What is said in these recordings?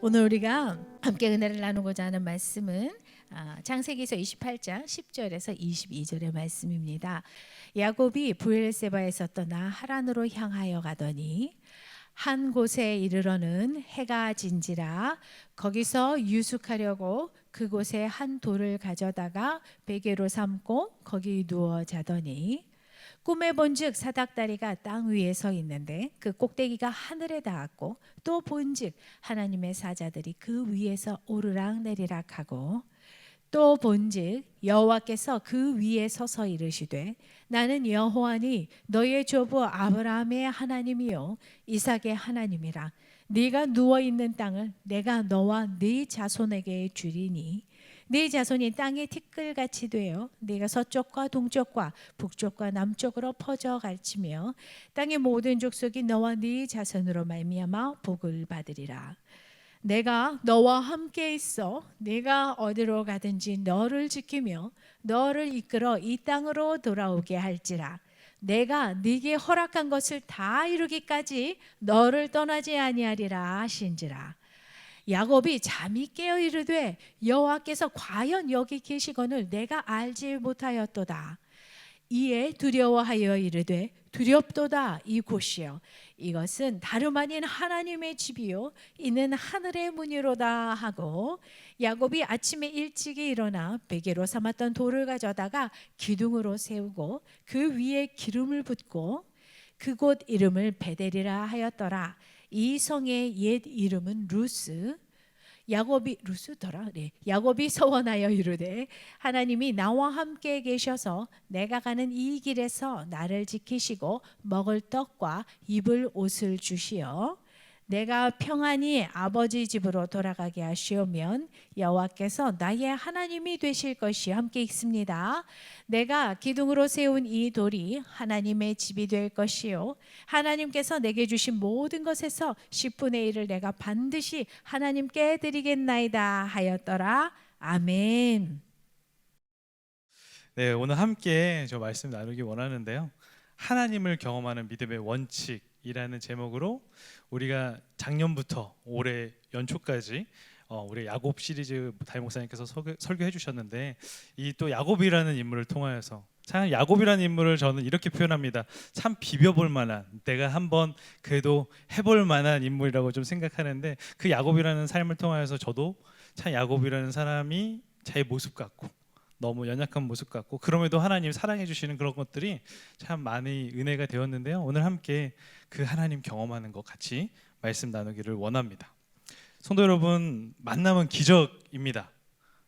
오늘 우리가 함께 은혜를 나누고자 하는 말씀은 창세기서 28장 10절에서 22절의 말씀입니다. 야곱이 브엘세바에서 떠나 하란으로 향하여 가더니 한 곳에 이르러는 해가 진지라 거기서 유숙하려고 그곳에 한 돌을 가져다가 베개로 삼고 거기 누워 자더니 꿈에 본즉 사닥다리가 땅 위에 서 있는데 그 꼭대기가 하늘에 닿았고 또 본즉 하나님의 사자들이 그 위에서 오르락 내리락 하고 또 본즉 여호와께서 그 위에 서서 이르시되 나는 여호와니 너의 조부 아브라함의 하나님이요 이삭의 하나님이라. 네가 누워 있는 땅을 내가 너와 네 자손에게 주리니 네 자손이 땅의 티끌같이 되어 네가 서쪽과 동쪽과 북쪽과 남쪽으로 퍼져 갈치며 땅의 모든 족속이 너와 네 자손으로 말미암아 복을 받으리라. 내가 너와 함께 있어 네가 어디로 가든지 너를 지키며 너를 이끌어 이 땅으로 돌아오게 할지라. 내가 네게 허락한 것을 다 이루기까지 너를 떠나지 아니하리라 하신지라. 야곱이 잠이 깨어 이르되 여호와께서 과연 여기 계시거늘 내가 알지 못하였도다. 이에 두려워하여 이르되 두렵도다 이곳이여 이것은 다름 아닌 하나님의 집이요 이는 하늘의 문이로다 하고 야곱이 아침에 일찍이 일어나 베개로 삼았던 돌을 가져다가 기둥으로 세우고 그 위에 기름을 붓고 그곳 이름을 베델이라 하였더라. 이 성의 옛 이름은 루스. 야곱이 서원하여 이르되 하나님이 나와 함께 계셔서 내가 가는 이 길에서 나를 지키시고 먹을 떡과 입을 옷을 주시어 내가 평안히 아버지 집으로 돌아가게 하시오면 여호와께서 나의 하나님이 되실 것이 함께 있습니다. 내가 기둥으로 세운 이 돌이 하나님의 집이 될 것이요 하나님께서 내게 주신 모든 것에서 10분의 1을 내가 반드시 하나님께 드리겠나이다 하였더라. 아멘. 네, 오늘 함께 저 말씀 나누기 원하는데요. 하나님을 경험하는 믿음의 원칙이라는 제목으로 우리가 작년부터 올해 연초까지 우리 야곱 시리즈 담임 목사님께서 설교해 주셨는데 이 또 야곱이라는 인물을 통하여서 참 야곱이라는 인물을 저는 이렇게 표현합니다. 참 비벼볼 만한, 내가 한번 그래도 해볼 만한 인물이라고 좀 생각하는데 그 야곱이라는 삶을 통하여서 저도 참 야곱이라는 사람이 제 모습 같고 너무 연약한 모습 같고 그럼에도 하나님 사랑해 주시는 그런 것들이 참 많이 은혜가 되었는데요. 오늘 함께 그 하나님 경험하는 것 같이 말씀 나누기를 원합니다. 성도 여러분, 만남은 기적입니다.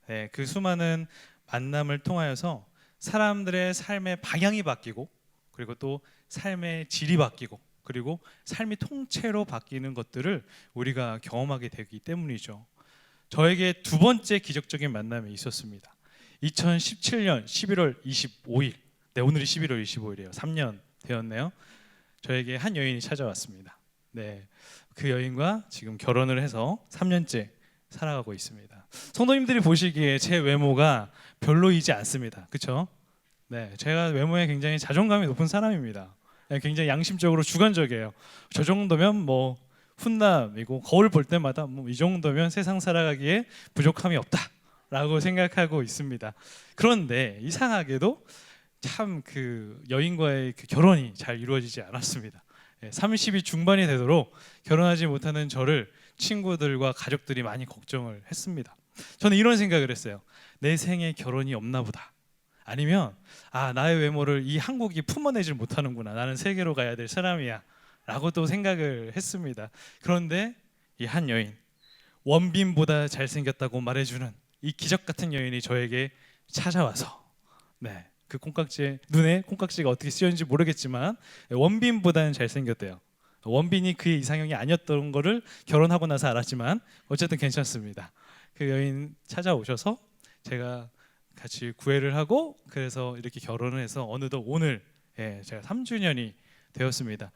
네, 그 수많은 만남을 통하여서 사람들의 삶의 방향이 바뀌고 그리고 또 삶의 질이 바뀌고 그리고 삶이 통째로 바뀌는 것들을 우리가 경험하게 되기 때문이죠. 저에게 두 번째 기적적인 만남이 있었습니다. 2017년 11월 25일, 네, 오늘이 11월 25일이에요. 3년 되었네요. 저에게 한 여인이 찾아왔습니다. 네, 그 여인과 지금 결혼을 해서 3년째 살아가고 있습니다. 성도님들이 보시기에 제 외모가 별로이지 않습니다. 그렇죠? 네, 제가 외모에 굉장히 자존감이 높은 사람입니다. 네, 굉장히 양심적으로 주관적이에요. 저 정도면 뭐 훈남이고 거울 볼 때마다 뭐 이 정도면 세상 살아가기에 부족함이 없다라고 생각하고 있습니다. 그런데 이상하게도 참 그 여인과의 그 결혼이 잘 이루어지지 않았습니다. 30이 중반이 되도록 결혼하지 못하는 저를 친구들과 가족들이 많이 걱정을 했습니다. 저는 이런 생각을 했어요. 내 생에 결혼이 없나 보다. 아니면 나의 외모를 이 한국이 품어내질 못하는구나. 나는 세계로 가야 될 사람이야 라고 또 생각을 했습니다. 그런데 이 한 여인, 원빈보다 잘생겼다고 말해주는 이 기적 같은 여인이 저에게 찾아와서 네, 그 콩깍지에 눈에 콩깍지가 어떻게 씌었는지 모르겠지만 원빈보다는 잘생겼대요. 원빈이 그의 이상형이 아니었던 거를 결혼하고 나서 알았지만 어쨌든 괜찮습니다. 그 여인 찾아오셔서 제가 같이 구애를 하고 그래서 이렇게 결혼을 해서 어느덧 오늘 제가 3주년이 되었습니다.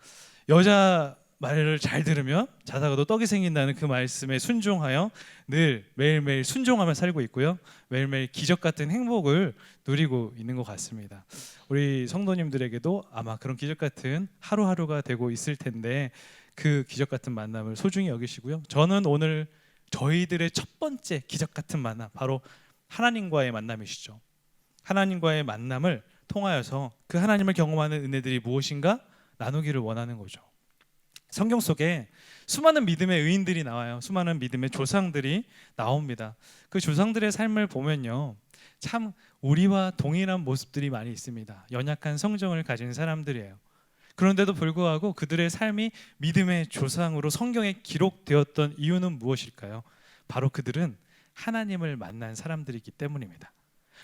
여자 말을 잘 들으면 자다가도 떡이 생긴다는 그 말씀에 순종하여 늘 매일매일 순종하며 살고 있고요. 매일매일 기적 같은 행복을 누리고 있는 것 같습니다. 우리 성도님들에게도 아마 그런 기적 같은 하루하루가 되고 있을 텐데 그 기적 같은 만남을 소중히 여기시고요. 저는 오늘 저희들의 첫 번째 기적 같은 만남, 바로 하나님과의 만남이시죠. 하나님과의 만남을 통하여서 그 하나님을 경험하는 은혜들이 무엇인가 나누기를 원하는 거죠. 성경 속에 수많은 믿음의 의인들이 나와요. 수많은 믿음의 조상들이 나옵니다. 그 조상들의 삶을 보면요, 참 우리와 동일한 모습들이 많이 있습니다. 연약한 성정을 가진 사람들이에요. 그런데도 불구하고 그들의 삶이 믿음의 조상으로 성경에 기록되었던 이유는 무엇일까요? 바로 그들은 하나님을 만난 사람들이기 때문입니다.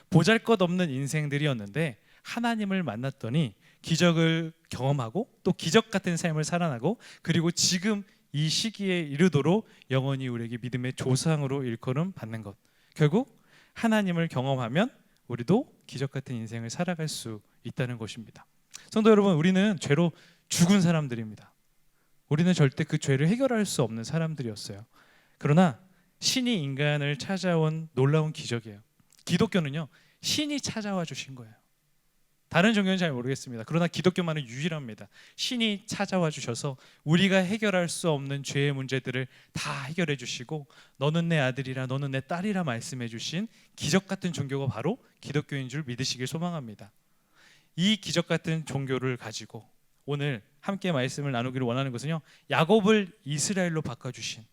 보잘것없는 인생들이었는데 하나님을 만났더니 기적을 경험하고 또 기적 같은 삶을 살아나고, 그리고 지금 이 시기에 이르도록 영원히 우리에게 믿음의 조상으로 일컬음 받는 것. 결국 하나님을 경험하면 우리도 기적 같은 인생을 살아갈 수 있다는 것입니다. 성도 여러분, 우리는 죄로 죽은 사람들입니다. 우리는 절대 그 죄를 해결할 수 없는 사람들이었어요. 그러나 신이 인간을 찾아온 놀라운 기적이에요. 기독교는요, 신이 찾아와 주신 거예요. 다른 종교는 잘 모르겠습니다. 그러나 기독교만은 유일합니다. 신이 찾아와 주셔서 우리가 해결할 수 없는 죄의 문제들을 다 해결해 주시고, 너는 내 아들이라 너는 내 딸이라 말씀해 주신 기적 같은 종교가 바로 기독교인 줄 믿으시길 소망합니다. 이 기적 같은 종교를 가지고 오늘 함께 말씀을 나누기를 원하는 것은요, 야곱을 이스라엘로 바꿔주신,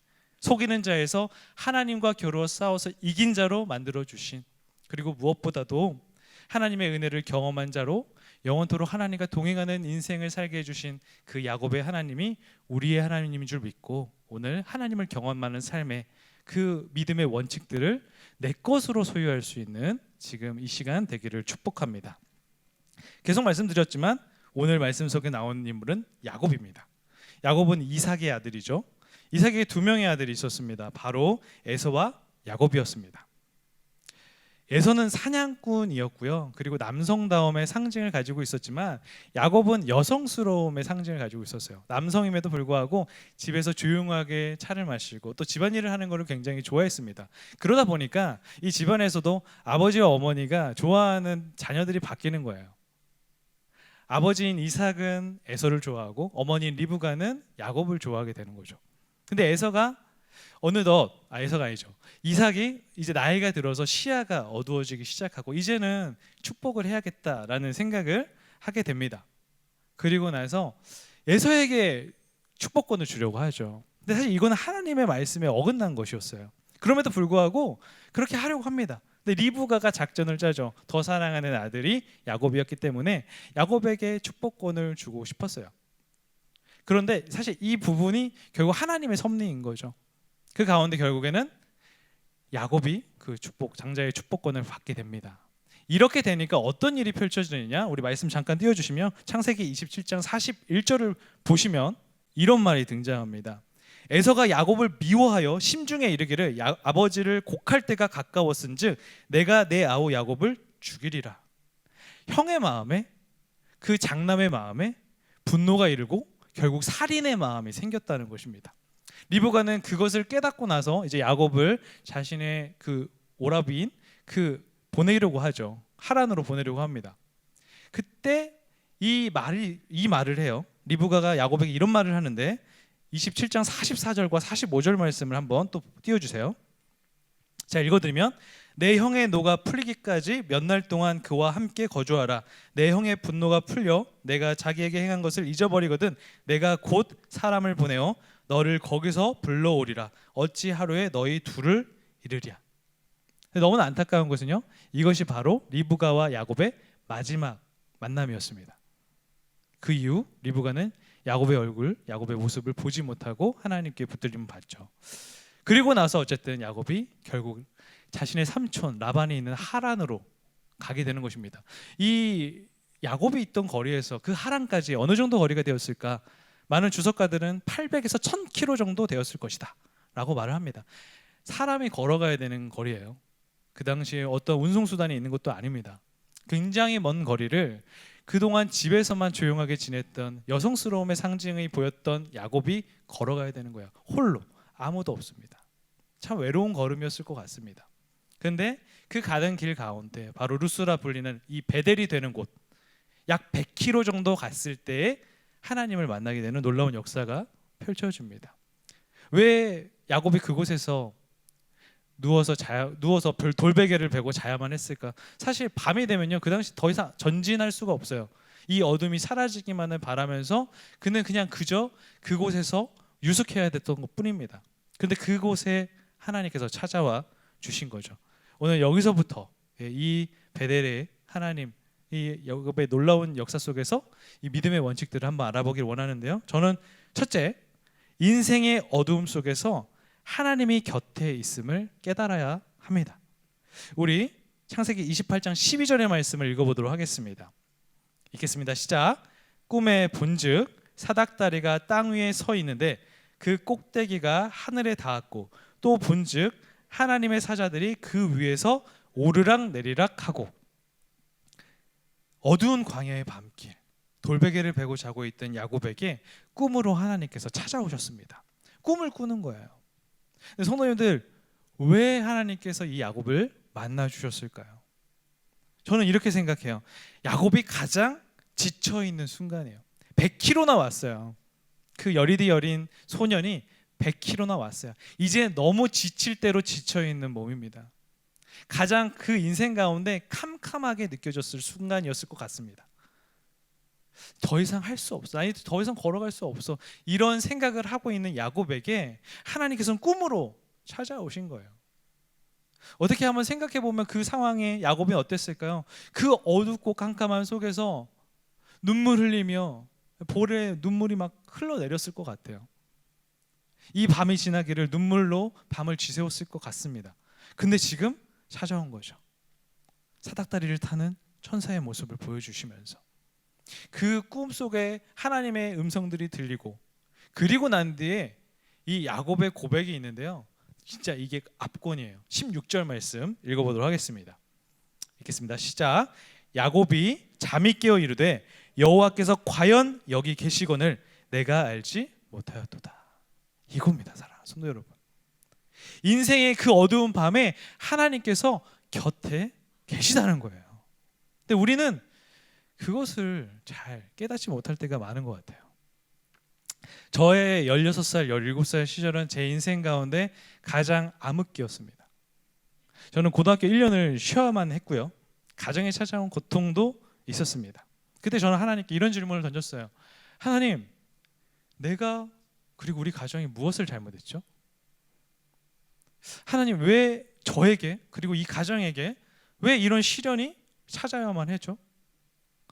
속이는 자에서 하나님과 겨루어 싸워서 이긴 자로 만들어 주신, 그리고 무엇보다도 하나님의 은혜를 경험한 자로 영원토록 하나님과 동행하는 인생을 살게 해주신 그 야곱의 하나님이 우리의 하나님인 줄 믿고, 오늘 하나님을 경험하는 삶의 그 믿음의 원칙들을 내 것으로 소유할 수 있는 지금 이 시간 되기를 축복합니다. 계속 말씀드렸지만 오늘 말씀 속에 나온 인물은 야곱입니다. 야곱은 이삭의 아들이죠. 이삭에게 두 명의 아들이 있었습니다. 바로 에서와 야곱이었습니다. 에서는 사냥꾼이었고요. 그리고 남성다움의 상징을 가지고 있었지만 야곱은 여성스러움의 상징을 가지고 있었어요. 남성임에도 불구하고 집에서 조용하게 차를 마시고 또 집안일을 하는 것을 굉장히 좋아했습니다. 그러다 보니까 이 집안에서도 아버지와 어머니가 좋아하는 자녀들이 바뀌는 거예요. 아버지인 이삭은 에서를 좋아하고 어머니인 리브가는 야곱을 좋아하게 되는 거죠. 근데 에서가 어느덧 에서가 아니죠. 이삭이 이제 나이가 들어서 시야가 어두워지기 시작하고 이제는 축복을 해야겠다라는 생각을 하게 됩니다. 그리고 나서 에서에게 축복권을 주려고 하죠. 근데 사실 이거는 하나님의 말씀에 어긋난 것이었어요. 그럼에도 불구하고 그렇게 하려고 합니다. 근데 리브가가 작전을 짜죠. 더 사랑하는 아들이 야곱이었기 때문에 야곱에게 축복권을 주고 싶었어요. 그런데 사실 이 부분이 결국 하나님의 섭리인 거죠. 그 가운데 결국에는 야곱이 그 장자의 축복권을 받게 됩니다. 이렇게 되니까 어떤 일이 펼쳐지느냐, 우리 말씀 잠깐 띄워주시면 창세기 27장 41절을 보시면 이런 말이 등장합니다. 에서가 야곱을 미워하여 심중에 이르기를 아버지를 곡할 때가 가까웠은즉 내가 내 아우 야곱을 죽이리라. 형의 마음에, 그 장남의 마음에 분노가 이르고 결국 살인의 마음이 생겼다는 것입니다. 리브가는 그것을 깨닫고 나서 이제 야곱을 자신의 그 오라비인 보내려고 하죠. 하란으로 보내려고 합니다. 그때 이 말을 해요. 리브가가 야곱에게 이런 말을 하는데 27장 44절과 45절 말씀을 한번 또 띄워주세요. 자, 읽어드리면 내 형의 노가 풀리기까지 몇 날 동안 그와 함께 거주하라. 내 형의 분노가 풀려 내가 자기에게 행한 것을 잊어버리거든 내가 곧 사람을 보내어 너를 거기서 불러오리라. 어찌 하루에 너희 둘을 이르랴. 너무나 안타까운 것은요, 이것이 바로 리브가와 야곱의 마지막 만남이었습니다. 그 이후 리브가는 야곱의 얼굴, 야곱의 모습을 보지 못하고 하나님께 붙들림을 받죠. 그리고 나서 어쨌든 야곱이 결국 자신의 삼촌 라반이 있는 하란으로 가게 되는 것입니다. 이 야곱이 있던 거리에서 그 하란까지 어느 정도 거리가 되었을까? 많은 주석가들은 800에서 1000km 정도 되었을 것이다 라고 말을 합니다. 사람이 걸어가야 되는 거리예요. 그 당시에 어떤 운송수단이 있는 것도 아닙니다. 굉장히 먼 거리를 그동안 집에서만 조용하게 지냈던 여성스러움의 상징이 보였던 야곱이 걸어가야 되는 거예요. 홀로, 아무도 없습니다. 참 외로운 걸음이었을 것 같습니다. 그런데 그 가던 길 가운데 바로 루스라 불리는 이 베델이 되는 곳, 약 100km 정도 갔을 때에 하나님을 만나게 되는 놀라운 역사가 펼쳐집니다. 왜 야곱이 그곳에서 누워서 돌베개를 베고 자야만 했을까? 사실 밤이 되면요, 그 당시 더 이상 전진할 수가 없어요. 이 어둠이 사라지기만을 바라면서 그는 그냥 그저 그곳에서 유숙해야 됐던 것뿐입니다. 근데 그곳에 하나님께서 찾아와 주신 거죠. 오늘 여기서부터 이 베델의 하나님, 이 야곱의 놀라운 역사 속에서 이 믿음의 원칙들을 한번 알아보길 원하는데요. 저는 첫째, 인생의 어두움 속에서 하나님이 곁에 있음을 깨달아야 합니다. 우리 창세기 28장 12절의 말씀을 읽어보도록 하겠습니다. 읽겠습니다. 시작. 꿈에 본즉 사닥다리가 땅 위에 서 있는데 그 꼭대기가 하늘에 닿았고 또 본즉 하나님의 사자들이 그 위에서 오르락 내리락 하고. 어두운 광야의 밤길, 돌베개를 베고 자고 있던 야곱에게 꿈으로 하나님께서 찾아오셨습니다. 꿈을 꾸는 거예요. 성도님들, 왜 하나님께서 이 야곱을 만나 주셨을까요? 저는 이렇게 생각해요. 야곱이 가장 지쳐 있는 순간이에요. 100km나 왔어요. 그 여리디 여린 소년이 100km나 왔어요. 이제 너무 지칠 대로 지쳐 있는 몸입니다. 가장 그 인생 가운데 캄캄하게 느껴졌을 순간이었을 것 같습니다. 더 이상 할 수 없어. 아니, 더 이상 걸어갈 수 없어. 이런 생각을 하고 있는 야곱에게 하나님께서는 꿈으로 찾아오신 거예요. 어떻게 한번 생각해 보면 그 상황에 야곱이 어땠을까요? 그 어둡고 깜깜한 속에서 눈물 흘리며 볼에 눈물이 막 흘러내렸을 것 같아요. 이 밤이 지나기를 눈물로 밤을 지새웠을 것 같습니다. 근데 지금 찾아온 거죠. 사닥다리를 타는 천사의 모습을 보여주시면서 그 꿈속에 하나님의 음성들이 들리고, 그리고 난 뒤에 이 야곱의 고백이 있는데요, 진짜 이게 압권이에요. 16절 말씀 읽어보도록 하겠습니다. 읽겠습니다. 시작. 야곱이 잠이 깨어 이르되 여호와께서 과연 여기 계시거늘 내가 알지 못하였도다. 이겁니다, 사랑하는 성도 여러분. 인생의 그 어두운 밤에 하나님께서 곁에 계시다는 거예요. 근데 우리는 그것을 잘 깨닫지 못할 때가 많은 것 같아요. 저의 16살, 17살 시절은 제 인생 가운데 가장 암흑기였습니다. 저는 고등학교 1년을 쉬어야만 했고요. 가정에 찾아온 고통도 있었습니다. 그때 저는 하나님께 이런 질문을 던졌어요. 하나님, 내가 그리고 우리 가정이 무엇을 잘못했죠? 하나님, 왜 저에게 그리고 이 가정에게 왜 이런 시련이 찾아야만 했죠?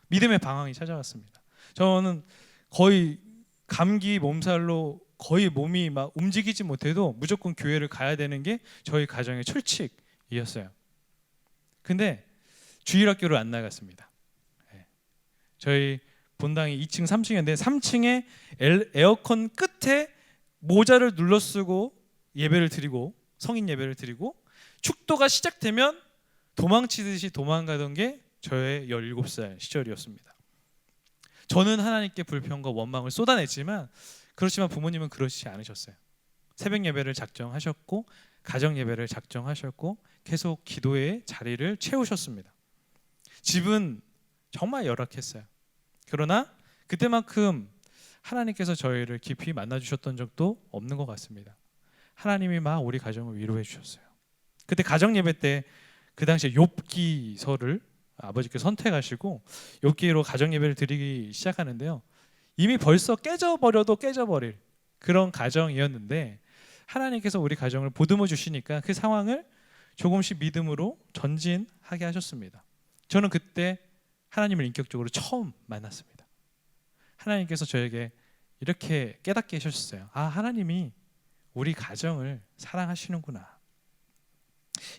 믿음의 방황이 찾아왔습니다. 저는 거의 감기 몸살로 거의 몸이 막 움직이지 못해도 무조건 교회를 가야 되는 게 저희 가정의 철칙이었어요. 근데 주일학교를 안 나갔습니다. 저희 본당이 2층, 3층이었는데 3층에 에어컨 끝에 모자를 눌러 쓰고 예배를 드리고, 성인 예배를 드리고, 축도가 시작되면 도망치듯이 도망가던 게 저의 17살 시절이었습니다. 저는 하나님께 불평과 원망을 쏟아냈지만, 그렇지만 부모님은 그러시지 않으셨어요. 새벽 예배를 작정하셨고 가정 예배를 작정하셨고 계속 기도의 자리를 채우셨습니다. 집은 정말 열악했어요. 그러나 그때만큼 하나님께서 저희를 깊이 만나주셨던 적도 없는 것 같습니다. 하나님이 막 우리 가정을 위로해 주셨어요. 그때 가정 예배 때 그 당시에 욥기서를 아버지께서 선택하시고 욥기로 가정 예배를 드리기 시작하는데요, 이미 벌써 깨져버려도 깨져버릴 그런 가정이었는데 하나님께서 우리 가정을 보듬어 주시니까 그 상황을 조금씩 믿음으로 전진하게 하셨습니다. 저는 그때 하나님을 인격적으로 처음 만났습니다. 하나님께서 저에게 이렇게 깨닫게 해주셨어요. 아, 하나님이 우리 가정을 사랑하시는구나.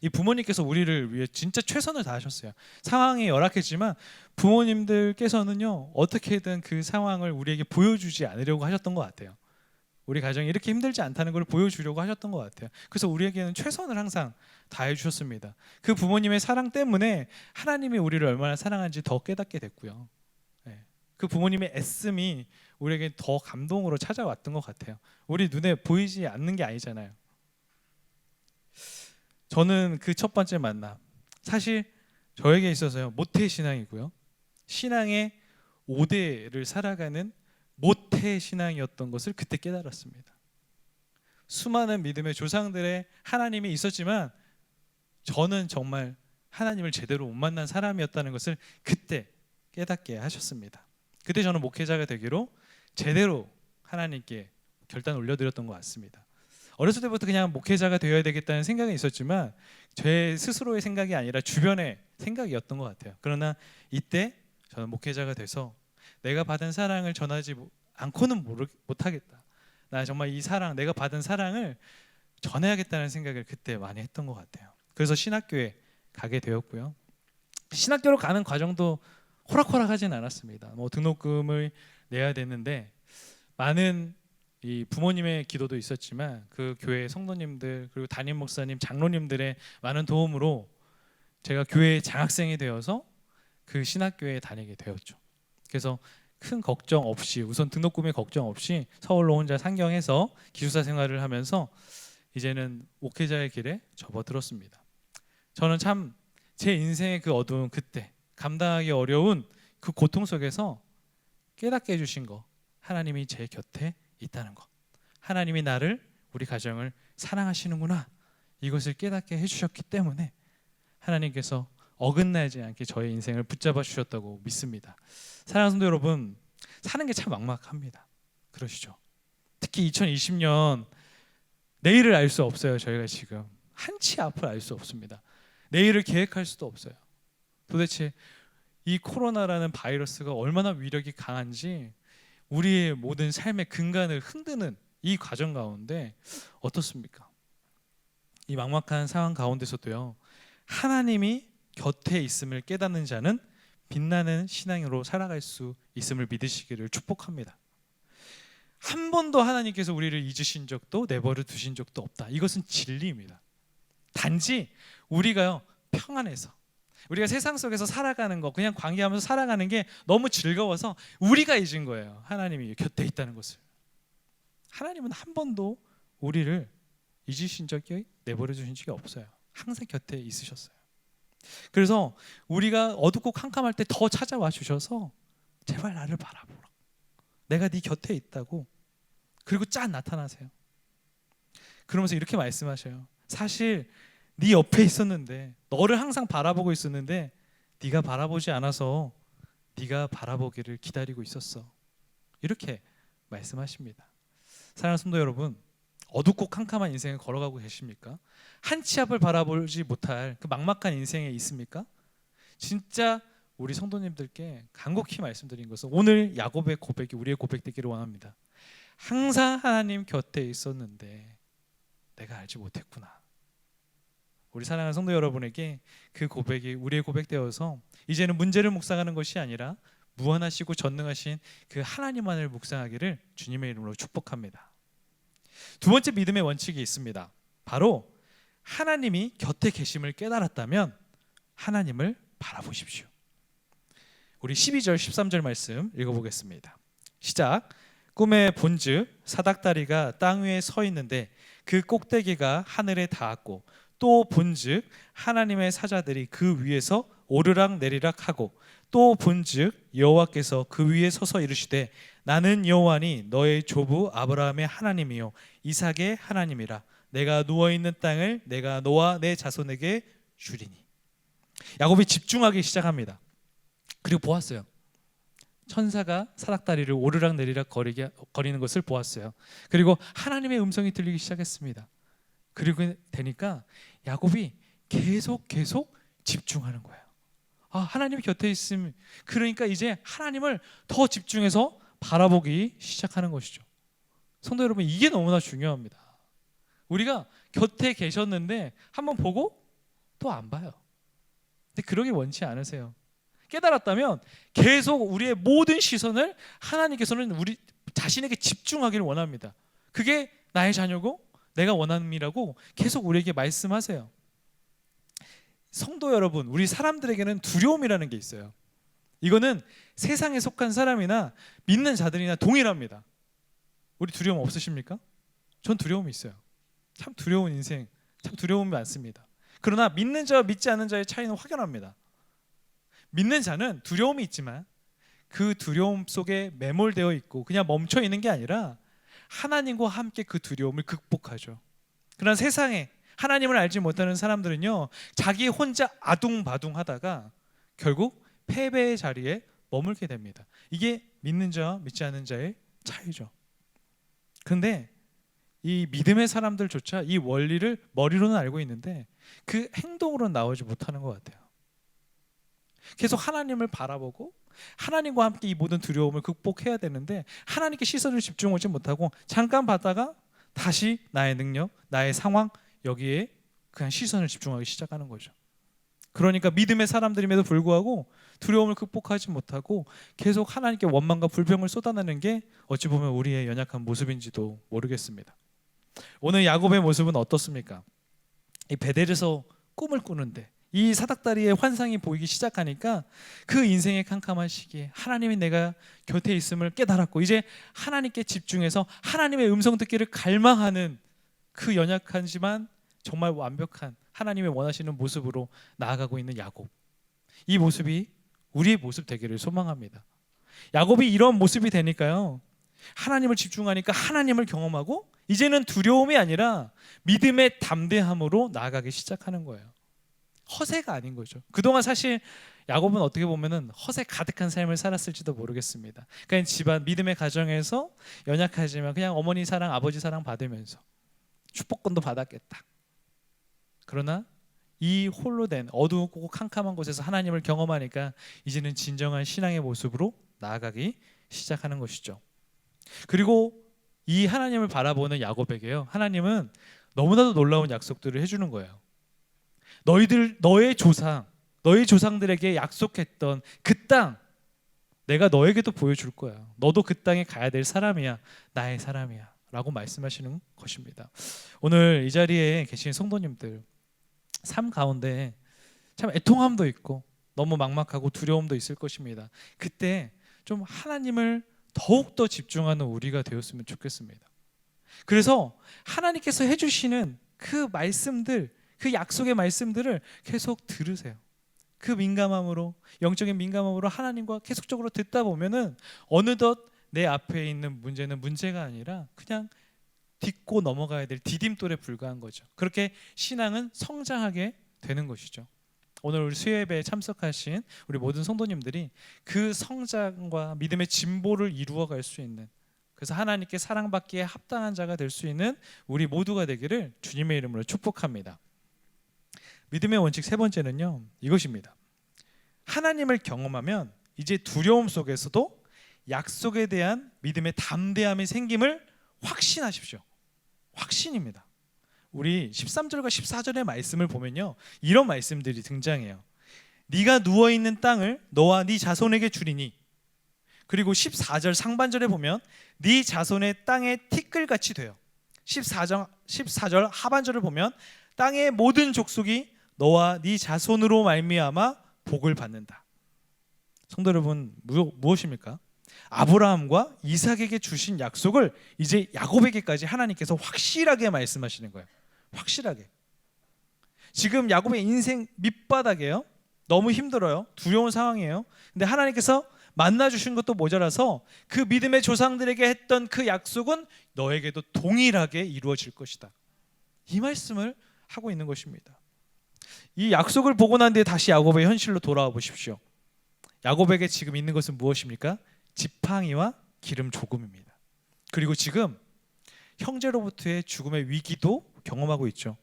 이 부모님께서 우리를 위해 진짜 최선을 다하셨어요. 상황이 열악했지만 부모님들께서는요, 어떻게든 그 상황을 우리에게 보여주지 않으려고 하셨던 것 같아요. 우리 가정이 이렇게 힘들지 않다는 걸 보여주려고 하셨던 것 같아요. 그래서 우리에게는 최선을 항상 다해 주셨습니다. 그 부모님의 사랑 때문에 하나님이 우리를 얼마나 사랑하는지 더 깨닫게 됐고요. 그 부모님의 애씀이 우리에게 더 감동으로 찾아왔던 것 같아요. 우리 눈에 보이지 않는 게 아니잖아요. 저는 그 첫 번째 만남, 사실 저에게 있어서요, 모태신앙이고요, 신앙의 5대를 살아가는 모태신앙이었던 것을 그때 깨달았습니다. 수많은 믿음의 조상들의 하나님이 있었지만 저는 정말 하나님을 제대로 못 만난 사람이었다는 것을 그때 깨닫게 하셨습니다. 그때 저는 목회자가 되기로 제대로 하나님께 결단 올려드렸던 것 같습니다. 어렸을 때부터 그냥 목회자가 되어야 되겠다는 생각이 있었지만 제 스스로의 생각이 아니라 주변의 생각이었던 것 같아요. 그러나 이때 저는 목회자가 돼서 내가 받은 사랑을 전하지 않고는 못하겠다. 나 정말 이 사랑, 내가 받은 사랑을 전해야겠다는 생각을 그때 많이 했던 것 같아요. 그래서 신학교에 가게 되었고요. 신학교로 가는 과정도 호락호락하진 않았습니다. 뭐 등록금을 내야 되는데 많은 이 부모님의 기도도 있었지만 그 교회 성도님들 그리고 담임 목사님, 장로님들의 많은 도움으로 제가 교회 장학생이 되어서 그 신학교에 다니게 되었죠. 그래서 큰 걱정 없이 우선 등록금의 걱정 없이 서울로 혼자 상경해서 기숙사 생활을 하면서 이제는 목회자의 길에 접어들었습니다. 저는 참 제 인생의 그 어두운 그때 감당하기 어려운 그 고통 속에서 깨닫게 해주신 거, 하나님이 제 곁에 있다는 것, 하나님이 나를, 우리 가정을 사랑하시는구나, 이것을 깨닫게 해주셨기 때문에 하나님께서 어긋나지 않게 저의 인생을 붙잡아 주셨다고 믿습니다. 사랑하는 성도 여러분, 사는 게 참 막막합니다. 그러시죠? 특히 2020년 내일을 알 수 없어요. 저희가 지금 한치 앞을 알 수 없습니다. 내일을 계획할 수도 없어요. 도대체 이 코로나라는 바이러스가 얼마나 위력이 강한지 우리의 모든 삶의 근간을 흔드는 이 과정 가운데 어떻습니까? 이 막막한 상황 가운데서도요, 하나님이 곁에 있음을 깨닫는 자는 빛나는 신앙으로 살아갈 수 있음을 믿으시기를 축복합니다. 한 번도 하나님께서 우리를 잊으신 적도 내버려 두신 적도 없다. 이것은 진리입니다. 단지 우리가요, 평안해서 우리가 세상 속에서 살아가는 거, 그냥 관계하면서 살아가는 게 너무 즐거워서 우리가 잊은 거예요. 하나님이 곁에 있다는 것을. 하나님은 한 번도 우리를 잊으신 적이, 내버려 두신 적이 없어요. 항상 곁에 있으셨어요. 그래서 우리가 어둡고 캄캄할 때 더 찾아와 주셔서 제발 나를 바라보라, 내가 네 곁에 있다고. 그리고 짠 나타나세요. 그러면서 이렇게 말씀하셔요. 사실 네 옆에 있었는데, 너를 항상 바라보고 있었는데 네가 바라보지 않아서 네가 바라보기를 기다리고 있었어. 이렇게 말씀하십니다. 사랑하는 성도 여러분, 어둡고 캄캄한 인생을 걸어가고 계십니까? 한치 앞을 바라보지 못할 그 막막한 인생에 있습니까? 진짜 우리 성도님들께 간곡히 말씀드린 것은 오늘 야곱의 고백이 우리의 고백되기를 원합니다. 항상 하나님 곁에 있었는데 내가 알지 못했구나. 우리 사랑하는 성도 여러분에게 그 고백이 우리의 고백되어서 이제는 문제를 묵상하는 것이 아니라 무한하시고 전능하신 그 하나님만을 묵상하기를 주님의 이름으로 축복합니다. 두 번째 믿음의 원칙이 있습니다. 바로 하나님이 곁에 계심을 깨달았다면 하나님을 바라보십시오. 우리 12절 13절 말씀 읽어보겠습니다. 시작. 꿈에 본즉 사닥다리가 땅 위에 서 있는데 그 꼭대기가 하늘에 닿았고, 또 본즉 하나님의 사자들이 그 위에서 오르락 내리락 하고, 또 본즉 여호와께서 그 위에 서서 이르시되 나는 여호와니 너의 조부 아브라함의 하나님이요 이삭의 하나님이라. 내가 누워있는 땅을 내가 너와 내 자손에게 주리니. 야곱이 집중하기 시작합니다. 그리고 보았어요. 천사가 사닥다리를 오르락 내리락 거리는 것을 보았어요. 그리고 하나님의 음성이 들리기 시작했습니다. 그리고 되니까 야곱이 계속 집중하는 거예요. 아, 하나님이 곁에 있음. 그러니까 이제 하나님을 더 집중해서 바라보기 시작하는 것이죠. 성도 여러분, 이게 너무나 중요합니다. 우리가 곁에 계셨는데 한번 보고 또 안 봐요. 근데 그러길 원치 않으세요. 깨달았다면 계속 우리의 모든 시선을 하나님께서는 우리 자신에게 집중하기를 원합니다. 그게 나의 자녀고 내가 원함이라고 계속 우리에게 말씀하세요. 성도 여러분, 우리 사람들에게는 두려움이라는 게 있어요. 이거는 세상에 속한 사람이나 믿는 자들이나 동일합니다. 우리 두려움 없으십니까? 전 두려움이 있어요. 참 두려운 인생, 참 두려움이 많습니다. 그러나 믿는 자와 믿지 않는 자의 차이는 확연합니다. 믿는 자는 두려움이 있지만 그 두려움 속에 매몰되어 있고 그냥 멈춰 있는 게 아니라 하나님과 함께 그 두려움을 극복하죠. 그러나 세상에 하나님을 알지 못하는 사람들은요, 자기 혼자 아둥바둥하다가 결국 패배의 자리에 머물게 됩니다. 이게 믿는 자와 믿지 않는 자의 차이죠. 그런데 이 믿음의 사람들조차 이 원리를 머리로는 알고 있는데 그 행동으로는 나오지 못하는 것 같아요. 계속 하나님을 바라보고 하나님과 함께 이 모든 두려움을 극복해야 되는데 하나님께 시선을 집중하지 못하고 잠깐 봤다가 다시 나의 능력, 나의 상황 여기에 그냥 시선을 집중하기 시작하는 거죠. 그러니까 믿음의 사람들임에도 불구하고 두려움을 극복하지 못하고 계속 하나님께 원망과 불평을 쏟아내는 게 어찌 보면 우리의 연약한 모습인지도 모르겠습니다. 오늘 야곱의 모습은 어떻습니까? 이 베델에서 꿈을 꾸는데 이 사닥다리의 환상이 보이기 시작하니까 그 인생의 캄캄한 시기에 하나님이 내가 곁에 있음을 깨달았고 이제 하나님께 집중해서 하나님의 음성 듣기를 갈망하는 그 연약하지만 정말 완벽한 하나님의 원하시는 모습으로 나아가고 있는 야곱. 이 모습이 우리의 모습 되기를 소망합니다. 야곱이 이런 모습이 되니까요, 하나님을 집중하니까 하나님을 경험하고 이제는 두려움이 아니라 믿음의 담대함으로 나아가기 시작하는 거예요. 허세가 아닌 거죠. 그동안 사실 야곱은 어떻게 보면은 허세 가득한 삶을 살았을지도 모르겠습니다. 그냥 집안 믿음의 가정에서 연약하지만 그냥 어머니 사랑, 아버지 사랑 받으면서 축복권도 받았겠다. 그러나 이 홀로 된 어두웠고 캄캄한 곳에서 하나님을 경험하니까 이제는 진정한 신앙의 모습으로 나아가기 시작하는 것이죠. 그리고 이 하나님을 바라보는 야곱에게요, 하나님은 너무나도 놀라운 약속들을 해주는 거예요. 너의 조상들에게 약속했던 그 땅 내가 너에게도 보여줄 거야. 너도 그 땅에 가야 될 사람이야. 나의 사람이야 라고 말씀하시는 것입니다. 오늘 이 자리에 계신 성도님들, 삶 가운데 참 애통함도 있고 너무 막막하고 두려움도 있을 것입니다. 그때 좀 하나님을 더욱더 집중하는 우리가 되었으면 좋겠습니다. 그래서 하나님께서 해주시는 그 말씀들, 그 약속의 말씀들을 계속 들으세요. 그 민감함으로, 영적인 민감함으로 하나님과 계속적으로 듣다 보면은 어느덧 내 앞에 있는 문제는 문제가 아니라 그냥 딛고 넘어가야 될 디딤돌에 불과한 거죠. 그렇게 신앙은 성장하게 되는 것이죠. 오늘 우리 수요예배에 참석하신 우리 모든 성도님들이 그 성장과 믿음의 진보를 이루어갈 수 있는, 그래서 하나님께 사랑받기에 합당한 자가 될 수 있는 우리 모두가 되기를 주님의 이름으로 축복합니다. 믿음의 원칙 세 번째는요, 이것입니다. 하나님을 경험하면 이제 두려움 속에서도 약속에 대한 믿음의 담대함이 생김을 확신하십시오. 확신입니다. 우리 13절과 14절의 말씀을 보면요, 이런 말씀들이 등장해요. 네가 누워있는 땅을 너와 네 자손에게 주리니, 그리고 14절 상반절에 보면 네 자손의 땅에 티끌같이 돼요. 14절 하반절을 보면 땅의 모든 족속이 너와 네 자손으로 말미암아 복을 받는다. 성도 여러분, 무엇입니까? 아브라함과 이삭에게 주신 약속을 이제 야곱에게까지 하나님께서 확실하게 말씀하시는 거예요. 확실하게. 지금 야곱의 인생 밑바닥이에요. 너무 힘들어요. 두려운 상황이에요. 근데 하나님께서 만나주신 것도 모자라서 그 믿음의 조상들에게 했던 그 약속은 너에게도 동일하게 이루어질 것이다. 이 말씀을 하고 있는 것입니다. 이 약속을 보고 난 뒤에 다시 야곱의 현실로 돌아와 보십시오. 야곱에게 지금 있는 것은 무엇입니까? 지팡이와 기름 조금입니다. 그리고 지금 형제로부터의 죽음의 위기도 경험하고 있죠.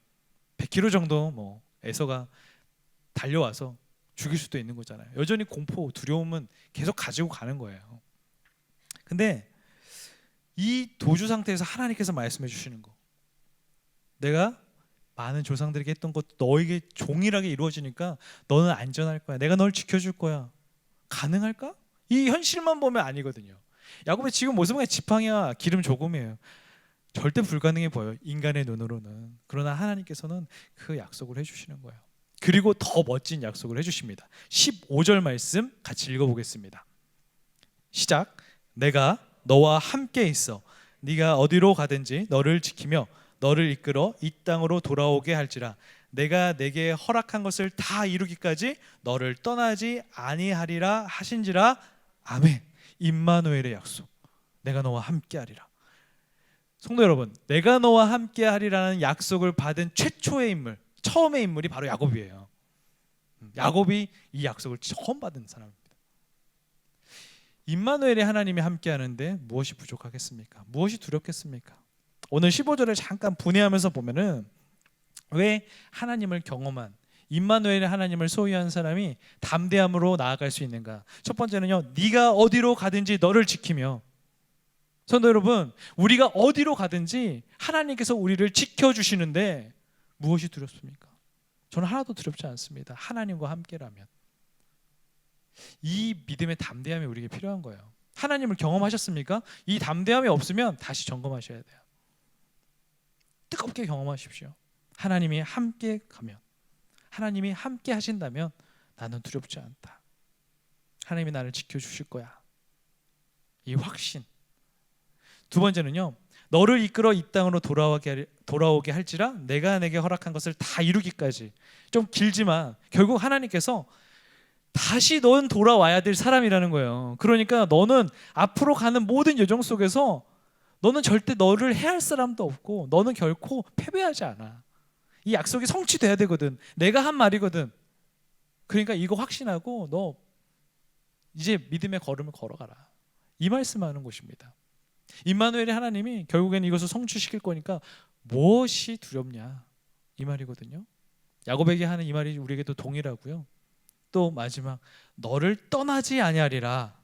100km 정도 에서가 달려와서 죽일 수도 있는 거잖아요. 여전히 공포, 두려움은 계속 가지고 가는 거예요. 근데 이 도주 상태에서 하나님께서 말씀해 주시는 거, 내가 많은 조상들에게 했던 것 너에게 동일하게 이루어지니까 너는 안전할 거야. 내가 널 지켜줄 거야. 가능할까? 이 현실만 보면 아니거든요. 야곱의 지금 모습은 지팡이와 기름 조금이에요. 절대 불가능해 보여요, 인간의 눈으로는. 그러나 하나님께서는 그 약속을 해주시는 거예요. 그리고 더 멋진 약속을 해주십니다. 15절 말씀 같이 읽어보겠습니다. 시작. 내가 너와 함께 있어 네가 어디로 가든지 너를 지키며 너를 이끌어 이 땅으로 돌아오게 할지라. 내가 내게 허락한 것을 다 이루기까지 너를 떠나지 아니하리라 하신지라. 아멘. 임마누엘의 약속. 내가 너와 함께하리라. 성도 여러분, 내가 너와 함께 하리라는 약속을 받은 최초의 인물, 처음의 인물이 바로 야곱이에요. 야곱이 이 약속을 처음 받은 사람입니다. 임마누엘의 하나님이 함께 하는데 무엇이 부족하겠습니까? 무엇이 두렵겠습니까? 오늘 15절을 잠깐 분해하면서 보면은 왜 하나님을 경험한 임마누엘의 하나님을 소유한 사람이 담대함으로 나아갈 수 있는가? 첫 번째는요, 네가 어디로 가든지 너를 지키며. 성도 여러분, 우리가 어디로 가든지 하나님께서 우리를 지켜주시는데 무엇이 두렵습니까? 저는 하나도 두렵지 않습니다. 하나님과 함께라면. 이 믿음의 담대함이 우리에게 필요한 거예요. 하나님을 경험하셨습니까? 이 담대함이 없으면 다시 점검하셔야 돼요. 뜨겁게 경험하십시오. 하나님이 함께 가면, 하나님이 함께 하신다면 나는 두렵지 않다. 하나님이 나를 지켜주실 거야. 이 확신. 두 번째는요, 너를 이끌어 이 땅으로 돌아오게 할지라 내가 내게 허락한 것을 다 이루기까지. 좀 길지만 결국 하나님께서 다시 넌 돌아와야 될 사람이라는 거예요. 그러니까 너는 앞으로 가는 모든 여정 속에서 너는 절대 너를 해할 사람도 없고 너는 결코 패배하지 않아. 이 약속이 성취돼야 되거든. 내가 한 말이거든. 그러니까 이거 확신하고 너 이제 믿음의 걸음을 걸어가라. 이 말씀하는 것입니다. 임마누엘의 하나님이 결국엔 이것을 성취시킬 거니까 무엇이 두렵냐 이 말이거든요. 야곱에게 하는 이 말이 우리에게도 동일하고요. 또 마지막, 너를 떠나지 아니하리라.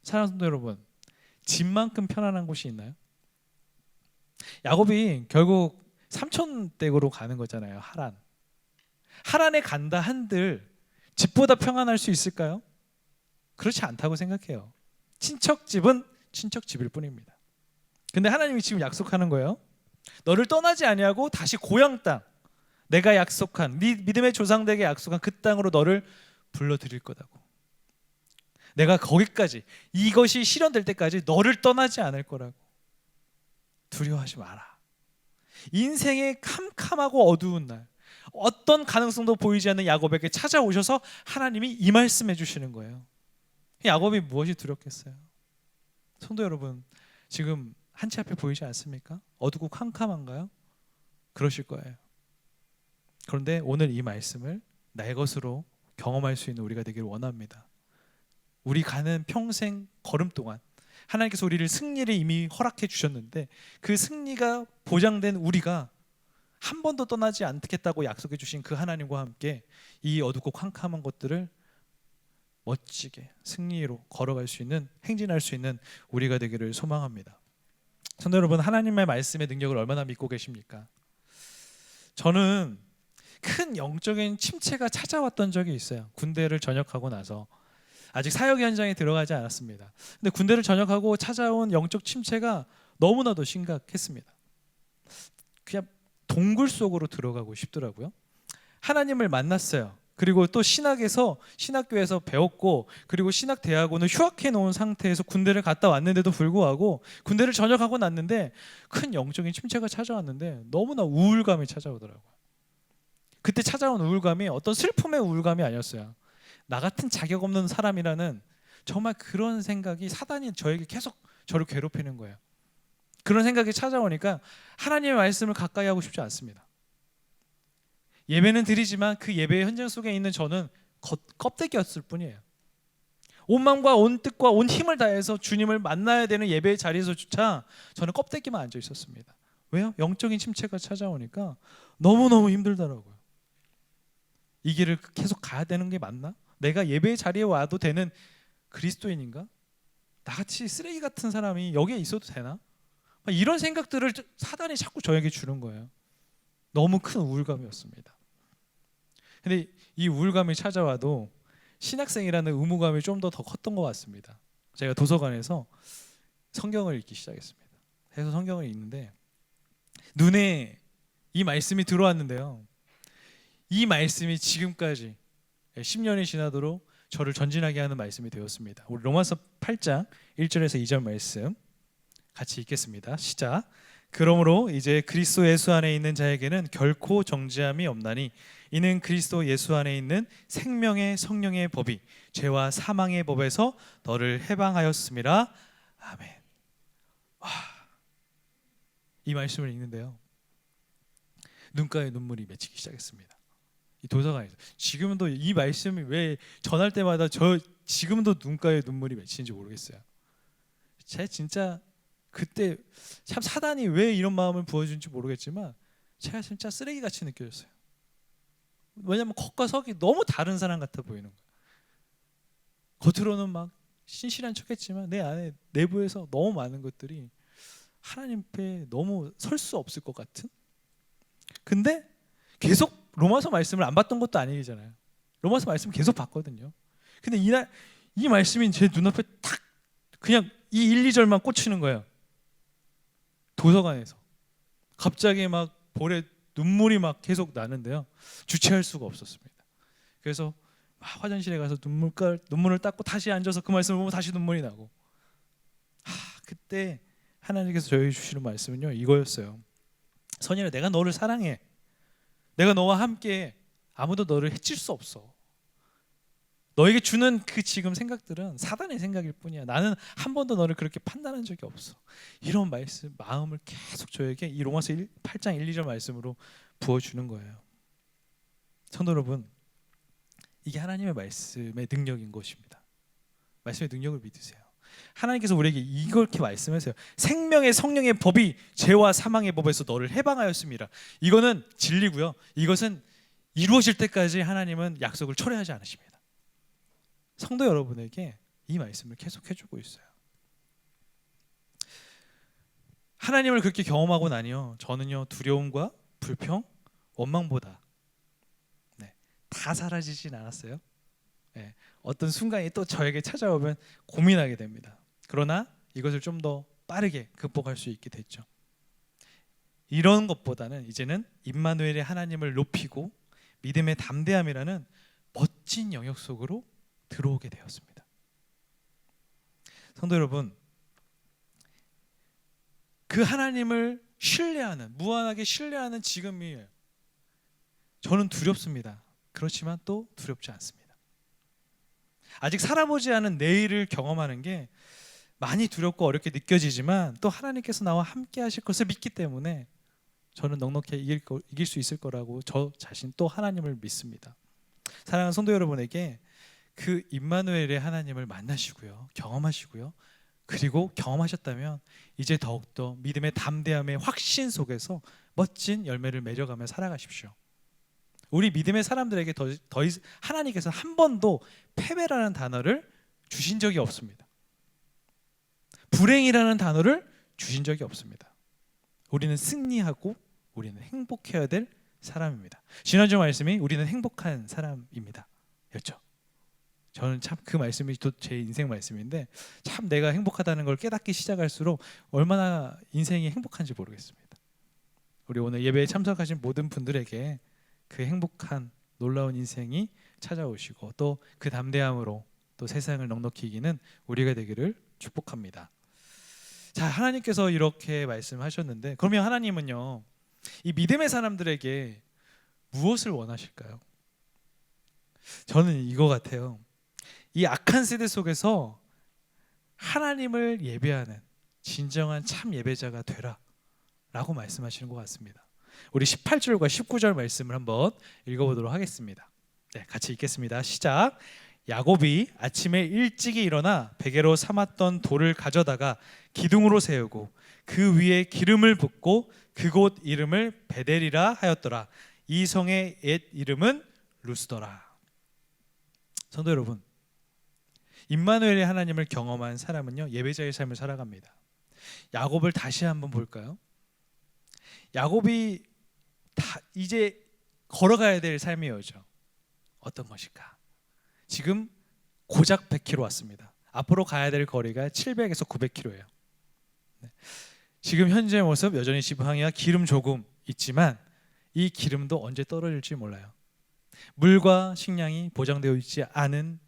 사랑하는 성도 여러분, 집만큼 편안한 곳이 있나요? 야곱이 결국 삼촌댁으로 가는 거잖아요. 하란에 간다 한들 집보다 평안할 수 있을까요? 그렇지 않다고 생각해요. 친척집은 친척집일 뿐입니다. 근데 하나님이 지금 약속하는 거예요. 너를 떠나지 아니하고 다시 고향 땅, 내가 약속한 네 믿음의 조상들에게 약속한 그 땅으로 너를 불러들일 거다고. 내가 거기까지, 이것이 실현될 때까지 너를 떠나지 않을 거라고. 두려워하지 마라. 인생의 캄캄하고 어두운 날, 어떤 가능성도 보이지 않는 야곱에게 찾아오셔서 하나님이 이 말씀해 주시는 거예요. 야곱이 무엇이 두렵겠어요? 성도 여러분, 지금 한치 앞에 보이지 않습니까? 어둡고 캄캄한가요? 그러실 거예요. 그런데 오늘 이 말씀을 나의 것으로 경험할 수 있는 우리가 되기를 원합니다. 우리 가는 평생 걸음 동안 하나님께서 우리를 승리를 이미 허락해 주셨는데 그 승리가 보장된 우리가 한 번도 떠나지 않겠다고 약속해 주신 그 하나님과 함께 이 어둡고 캄캄한 것들을 멋지게 승리로 걸어갈 수 있는, 행진할 수 있는 우리가 되기를 소망합니다. 성도 여러분, 하나님의 말씀의 능력을 얼마나 믿고 계십니까? 저는 큰 영적인 침체가 찾아왔던 적이 있어요. 군대를 전역하고 나서. 아직 사역 현장에 들어가지 않았습니다. 근데 군대를 전역하고 찾아온 영적 침체가 너무나도 심각했습니다. 그냥 동굴 속으로 들어가고 싶더라고요. 하나님을 만났어요. 그리고 또 신학교에서 배웠고, 그리고 신학대학원을 휴학해 놓은 상태에서 군대를 갔다 왔는데도 불구하고 군대를 전역하고 났는데 큰 영적인 침체가 찾아왔는데 너무나 우울감이 찾아오더라고요. 그때 찾아온 우울감이 어떤 슬픔의 우울감이 아니었어요. 나 같은 자격 없는 사람이라는 정말 그런 생각이, 사단이 저에게 계속 저를 괴롭히는 거예요. 그런 생각이 찾아오니까 하나님의 말씀을 가까이 하고 싶지 않습니다. 예배는 드리지만 그 예배의 현장 속에 있는 저는 껍데기였을 뿐이에요. 온 마음과 온 뜻과 온 힘을 다해서 주님을 만나야 되는 예배의 자리에서조차 저는 껍데기만 앉아 있었습니다. 왜요? 영적인 침체가 찾아오니까 너무너무 힘들더라고요. 이 길을 계속 가야 되는 게 맞나? 내가 예배의 자리에 와도 되는 그리스도인인가? 나같이 쓰레기 같은 사람이 여기에 있어도 되나? 이런 생각들을 사단이 자꾸 저에게 주는 거예요. 너무 큰 우울감이었습니다. 근데 이 우울감이 찾아와도 신학생이라는 의무감이 좀 더 컸던 것 같습니다. 제가 도서관에서 성경을 읽기 시작했습니다. 그래서 성경을 읽는데 눈에 이 말씀이 들어왔는데요. 이 말씀이 지금까지 10년이 지나도록 저를 전진하게 하는 말씀이 되었습니다. 우리 로마서 8장 1절에서 2절 말씀 같이 읽겠습니다. 시작. 그러므로 이제 그리스도 예수 안에 있는 자에게는 결코 정죄함이 없나니 이는 그리스도 예수 안에 있는 생명의 성령의 법이 죄와 사망의 법에서 너를 해방하였음이라. 아멘. 이 말씀을 읽는데요. 눈가에 눈물이 맺히기 시작했습니다. 이 도서관에서. 지금도 이 말씀이 왜 전할 때마다 지금도 눈가에 눈물이 맺히는지 모르겠어요. 제 진짜 그때 참 사단이 왜 이런 마음을 부어준지 모르겠지만 제가 진짜 쓰레기같이 느껴졌어요. 왜냐하면 겉과 속이 너무 다른 사람 같아 보이는 거예요. 겉으로는 막 신실한 척했지만 내 안에 내부에서 너무 많은 것들이 하나님 앞에 너무 설 수 없을 것 같은. 근데 계속 로마서 말씀을 안 봤던 것도 아니잖아요. 로마서 말씀 계속 봤거든요. 근데 이 말씀이 제 눈앞에 탁 그냥 이 1, 2절만 꽂히는 거예요. 도서관에서 갑자기 막 볼에 눈물이 막 계속 나는데요. 주체할 수가 없었습니다. 그래서 화장실에 가서 눈물을 닦고 다시 앉아서 그 말씀을 보면 다시 눈물이 나고. 그때 하나님께서 저에게 주시는 말씀은요, 이거였어요. 선인아, 내가 너를 사랑해. 내가 너와 함께 아무도 너를 해칠 수 없어. 너에게 주는 그 지금 생각들은 사단의 생각일 뿐이야. 나는 한 번도 너를 그렇게 판단한 적이 없어. 이런 말씀, 마음을 계속 저에게 이 로마서 8장 1, 2절 말씀으로 부어주는 거예요. 성도 여러분, 이게 하나님의 말씀의 능력인 것입니다. 말씀의 능력을 믿으세요. 하나님께서 우리에게 이렇게 말씀하세요. 생명의 성령의 법이 죄와 사망의 법에서 너를 해방하였습니다. 이거는 진리고요. 이것은 이루어질 때까지 하나님은 약속을 철회하지 않으십니다. 성도 여러분에게 이 말씀을 계속 해주고 있어요. 하나님을 그렇게 경험하고 나니요, 저는요 두려움과 불평, 원망보다 다 사라지진 않았어요. 어떤 순간이 또 저에게 찾아오면 고민하게 됩니다. 그러나 이것을 좀 더 빠르게 극복할 수 있게 됐죠. 이런 것보다는 이제는 임마누엘의 하나님을 높이고 믿음의 담대함이라는 멋진 영역 속으로 들어오게 되었습니다. 성도 여러분, 그 하나님을 신뢰하는, 무한하게 신뢰하는 지금이 저는 두렵습니다. 그렇지만 또 두렵지 않습니다. 아직 살아보지 않은 내일을 경험하는 게 많이 두렵고 어렵게 느껴지지만 또 하나님께서 나와 함께 하실 것을 믿기 때문에 저는 넉넉히 이길 수 있을 거라고 저 자신 또 하나님을 믿습니다. 사랑하는 성도 여러분에게 그 임마누엘의 하나님을 만나시고요, 경험하시고요, 그리고 경험하셨다면 이제 더욱더 믿음의 담대함의 확신 속에서 멋진 열매를 맺어가며 살아가십시오. 우리 믿음의 사람들에게 하나님께서 한 번도 패배라는 단어를 주신 적이 없습니다. 불행이라는 단어를 주신 적이 없습니다. 우리는 승리하고 우리는 행복해야 될 사람입니다. 지난주 말씀이 우리는 행복한 사람입니다 였죠. 저는 참 그 말씀이 또 제 인생 말씀인데 참 내가 행복하다는 걸 깨닫기 시작할수록 얼마나 인생이 행복한지 모르겠습니다. 우리 오늘 예배에 참석하신 모든 분들에게 그 행복한 놀라운 인생이 찾아오시고 또 그 담대함으로 또 세상을 넉넉히 이기는 우리가 되기를 축복합니다. 자, 하나님께서 이렇게 말씀하셨는데 그러면 하나님은요, 이 믿음의 사람들에게 무엇을 원하실까요? 저는 이거 같아요. 이 악한 세대 속에서 하나님을 예배하는 진정한 참 예배자가 되라 라고 말씀하시는 것 같습니다. 우리 18절과 19절 말씀을 한번 읽어보도록 하겠습니다. 네, 같이 읽겠습니다. 시작. 야곱이 아침에 일찍이 일어나 베개로 삼았던 돌을 가져다가 기둥으로 세우고 그 위에 기름을 붓고 그곳 이름을 베델이라 하였더라. 이 성의 옛 이름은 루스더라. 성도 여러분, 임마누엘의 하나님을 경험한 사람은요, 예배자의 삶을 살아갑니다. 야곱을 다시 한번 볼까요? 야곱이 이제 걸어가야 될 삶이었죠. 어떤 것일까? 지금 고작 100km 왔습니다. 앞으로 가야 될 거리가 700에서 900km예요. 지금 현재 모습 여전히 지팡이와 기름 조금 있지만 이 기름도 언제 떨어질지 몰라요. 물과 식량이 보장되어 있지 않은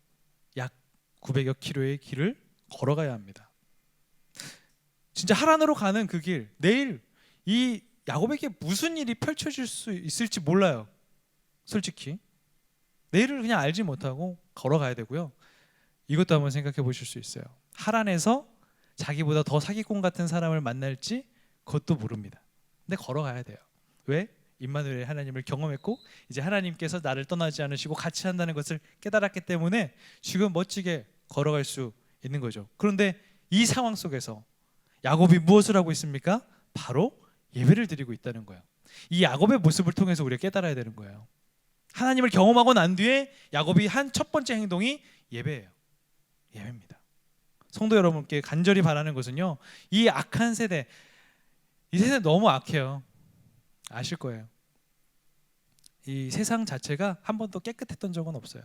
약 900여 킬로의 길을 걸어가야 합니다. 진짜 하란으로 가는 그 길, 내일 이 야곱에게 무슨 일이 펼쳐질 수 있을지 몰라요. 솔직히 내일을 그냥 알지 못하고 걸어가야 되고요. 이것도 한번 생각해 보실 수 있어요. 하란에서 자기보다 더 사기꾼 같은 사람을 만날지 그것도 모릅니다. 근데 걸어가야 돼요. 왜? 임마누엘 하나님을 경험했고 이제 하나님께서 나를 떠나지 않으시고 같이 한다는 것을 깨달았기 때문에 지금 멋지게 걸어갈 수 있는 거죠. 그런데 이 상황 속에서 야곱이 무엇을 하고 있습니까? 바로 예배를 드리고 있다는 거예요. 이 야곱의 모습을 통해서 우리가 깨달아야 되는 거예요. 하나님을 경험하고 난 뒤에 야곱이 한 첫 번째 행동이 예배예요. 예배입니다. 성도 여러분께 간절히 바라는 것은요, 이 악한 세대, 이 세대 너무 악해요. 아실 거예요. 이 세상 자체가 한 번도 깨끗했던 적은 없어요.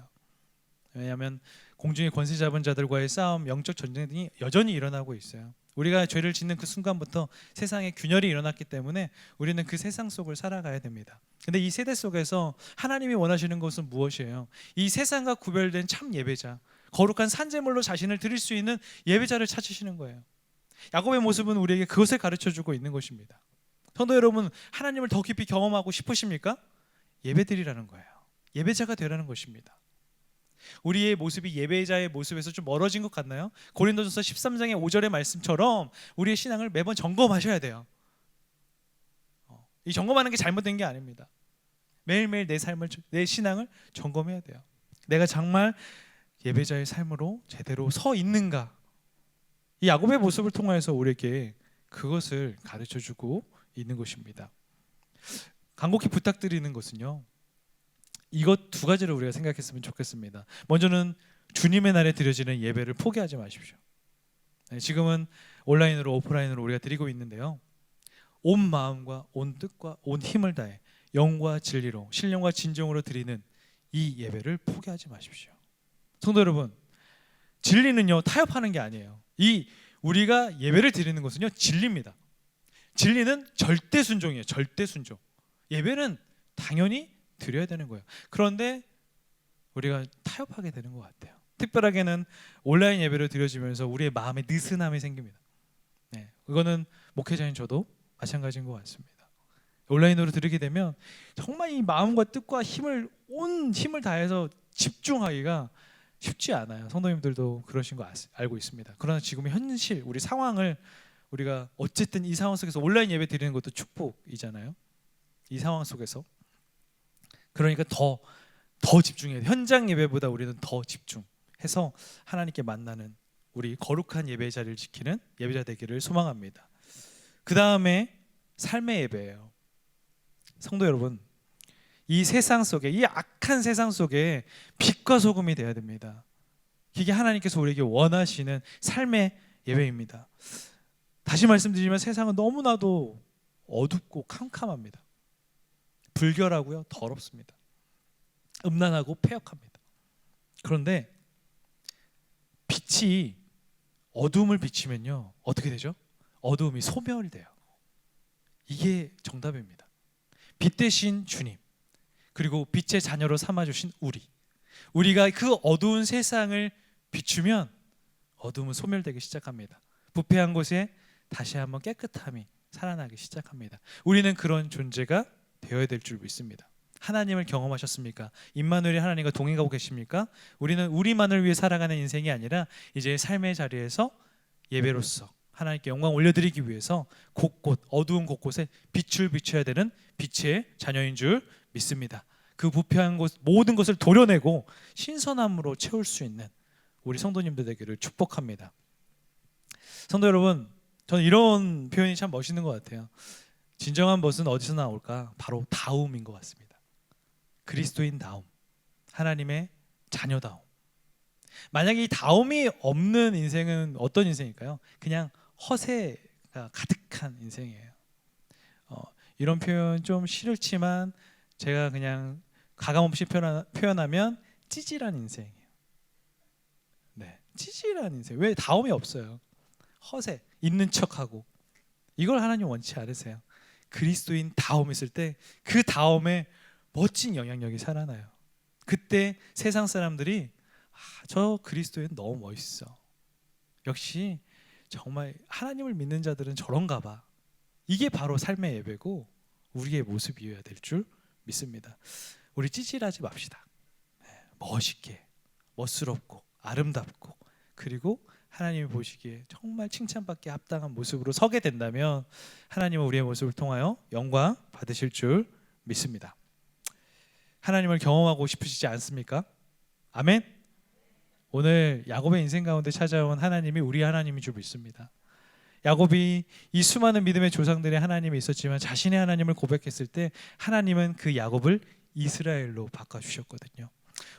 왜냐하면 공중의 권세 잡은 자들과의 싸움, 영적 전쟁이 여전히 일어나고 있어요. 우리가 죄를 짓는 그 순간부터 세상에 균열이 일어났기 때문에 우리는 그 세상 속을 살아가야 됩니다. 근데 이 세대 속에서 하나님이 원하시는 것은 무엇이에요? 이 세상과 구별된 참 예배자, 거룩한 산제물로 자신을 드릴 수 있는 예배자를 찾으시는 거예요. 야곱의 모습은 우리에게 그것을 가르쳐주고 있는 것입니다. 성도 여러분, 하나님을 더 깊이 경험하고 싶으십니까? 예배드리라는 거예요. 예배자가 되라는 것입니다. 우리의 모습이 예배자의 모습에서 좀 멀어진 것 같나요? 고린도전서 13장의 5절의 말씀처럼 우리의 신앙을 매번 점검하셔야 돼요. 이 점검하는 게 잘못된 게 아닙니다. 매일매일 내 삶을, 내 신앙을 점검해야 돼요. 내가 정말 예배자의 삶으로 제대로 서 있는가? 이 야곱의 모습을 통해서 우리에게 그것을 가르쳐주고 있는 것입니다. 간곡히 부탁드리는 것은요, 이것 두 가지를 우리가 생각했으면 좋겠습니다. 먼저는 주님의 날에 드려지는 예배를 포기하지 마십시오. 지금은 온라인으로 오프라인으로 우리가 드리고 있는데요, 온 마음과 온 뜻과 온 힘을 다해 영과 진리로 신령과 진정으로 드리는 이 예배를 포기하지 마십시오. 성도 여러분, 진리는요 타협하는 게 아니에요. 이 우리가 예배를 드리는 것은요 진리입니다. 진리는 절대 순종이에요. 절대 순종. 예배는 당연히 드려야 되는 거예요. 그런데 우리가 타협하게 되는 것 같아요. 특별하게는 온라인 예배를 드려지면서 우리의 마음에 느슨함이 생깁니다. 이거는 목회자인 저도 마찬가지인 것 같습니다. 온라인으로 드리게 되면 정말 이 마음과 뜻과 온 힘을 다해서 집중하기가 쉽지 않아요. 성도님들도 그러신 거 알고 있습니다. 그러나 지금의 현실, 우리 상황을 우리가 어쨌든 이 상황 속에서 온라인 예배 드리는 것도 축복이잖아요. 이 상황 속에서 그러니까 더 집중해야 돼요. 현장 예배보다 우리는 더 집중해서 하나님께 만나는 우리 거룩한 예배 자리를 지키는 예배자 되기를 소망합니다. 그 다음에 삶의 예배예요. 성도 여러분, 이 세상 속에, 이 악한 세상 속에 빛과 소금이 되어야 됩니다. 이게 하나님께서 우리에게 원하시는 삶의 예배입니다. 다시 말씀드리면 세상은 너무나도 어둡고 캄캄합니다. 불결하고요, 더럽습니다. 음란하고 패역합니다. 그런데 빛이 어둠을 비치면요 어떻게 되죠? 어둠이 소멸돼요. 이게 정답입니다. 빛 대신 주님, 그리고 빛의 자녀로 삼아주신 우리가 그 어두운 세상을 비추면 어둠은 소멸되기 시작합니다. 부패한 곳에 다시 한번 깨끗함이 살아나기 시작합니다. 우리는 그런 존재가 되어야 될 줄 믿습니다. 하나님을 경험하셨습니까? 임마누엘 하나님과 동행하고 계십니까? 우리는 우리만을 위해 살아가는 인생이 아니라 이제 삶의 자리에서 예배로서 하나님께 영광 올려드리기 위해서 곳곳 어두운 곳곳에 빛을 비춰야 되는 빛의 자녀인 줄 믿습니다. 그 부패한 곳 모든 것을 도려내고 신선함으로 채울 수 있는 우리 성도님들 되기를 축복합니다. 성도 여러분, 저는 이런 표현이 참 멋있는 것 같아요. 진정한 멋은 어디서 나올까? 바로 다움인 것 같습니다. 그리스도인 다움, 하나님의 자녀다움. 만약에 이 다움이 없는 인생은 어떤 인생일까요? 그냥 허세가 가득한 인생이에요. 이런 표현 좀 싫지만 제가 그냥 가감없이 표현하면 찌질한 인생이에요. 찌질한 인생. 왜? 다움이 없어요. 허세, 있는 척하고. 이걸 하나님 원치 않으세요. 그리스도인 다움 있을 때 그 다움에 멋진 영향력이 살아나요. 그때 세상 사람들이 저 그리스도인 너무 멋있어. 역시 정말 하나님을 믿는 자들은 저런가 봐. 이게 바로 삶의 예배고 우리의 모습이어야 될 줄 믿습니다. 우리 찌질하지 맙시다. 멋있게, 멋스럽고 아름답고 그리고 하나님이 보시기에 정말 칭찬받기 합당한 모습으로 서게 된다면 하나님은 우리의 모습을 통하여 영광 받으실 줄 믿습니다. 하나님을 경험하고 싶으시지 않습니까? 아멘. 오늘 야곱의 인생 가운데 찾아온 하나님이 우리 하나님인 줄 믿습니다. 야곱이 이 수많은 믿음의 조상들의 하나님이 있었지만 자신의 하나님을 고백했을 때 하나님은 그 야곱을 이스라엘로 바꿔주셨거든요.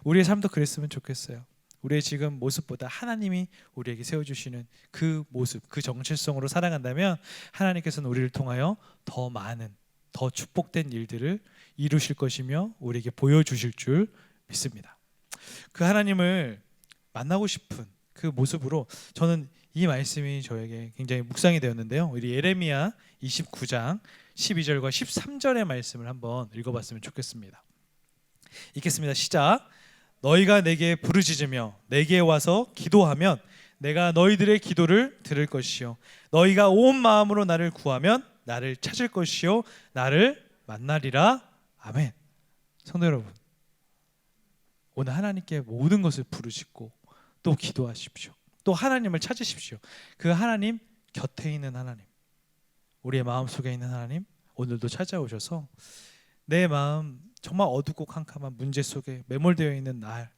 우리의 삶도 그랬으면 좋겠어요. 우리의 지금 모습보다 하나님이 우리에게 세워주시는 그 모습, 그 정체성으로 살아간다면 하나님께서는 우리를 통하여 더 많은, 더 축복된 일들을 이루실 것이며 우리에게 보여주실 줄 믿습니다. 그 하나님을 만나고 싶은 그 모습으로 저는 이 말씀이 저에게 굉장히 묵상이 되었는데요. 우리 예레미야 29장 12절과 13절의 말씀을 한번 읽어봤으면 좋겠습니다. 읽겠습니다. 시작. 너희가 내게 부르짖으며 내게 와서 기도하면 내가 너희들의 기도를 들을 것이요 너희가 온 마음으로 나를 구하면 나를 찾을 것이요 나를 만나리라. 아멘. 성도 여러분, 오늘 하나님께 모든 것을 부르짖고 또 기도하십시오. 또 하나님을 찾으십시오. 그 하나님, 곁에 있는 하나님, 우리의 마음속에 있는 하나님, 오늘도 찾아오셔서 내 마음 정말 어둡고 캄캄한 문제 속에 매몰되어 있는 날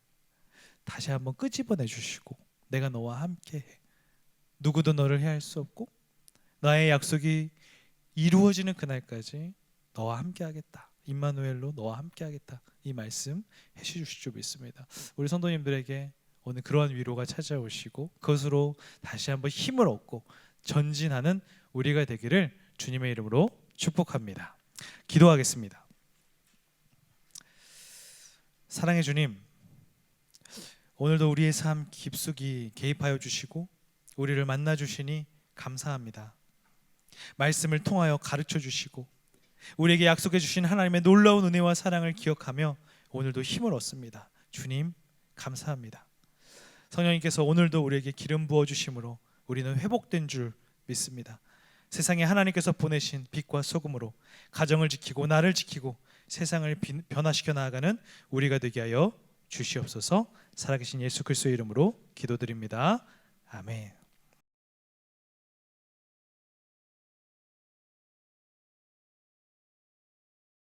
다시 한번 끄집어내 주시고 내가 너와 함께해. 누구도 너를 해할 수 없고 나의 약속이 이루어지는 그날까지 너와 함께하겠다. 임마누엘로 너와 함께하겠다. 이 말씀 해주실 줄 믿습니다. 우리 성도님들에게 오늘 그러한 위로가 찾아오시고 그것으로 다시 한번 힘을 얻고 전진하는 우리가 되기를 주님의 이름으로 축복합니다. 기도하겠습니다. 사랑의 주님, 오늘도 우리의 삶 깊숙이 개입하여 주시고 우리를 만나 주시니 감사합니다. 말씀을 통하여 가르쳐 주시고 우리에게 약속해 주신 하나님의 놀라운 은혜와 사랑을 기억하며 오늘도 힘을 얻습니다. 주님 감사합니다. 성령님께서 오늘도 우리에게 기름 부어 주심으로 우리는 회복된 줄 믿습니다. 세상에 하나님께서 보내신 빛과 소금으로 가정을 지키고 나를 지키고 세상을 변화시켜 나아가는 우리가 되게 하여 주시옵소서. 살아계신 예수 그리스도의 이름으로 기도드립니다. 아멘.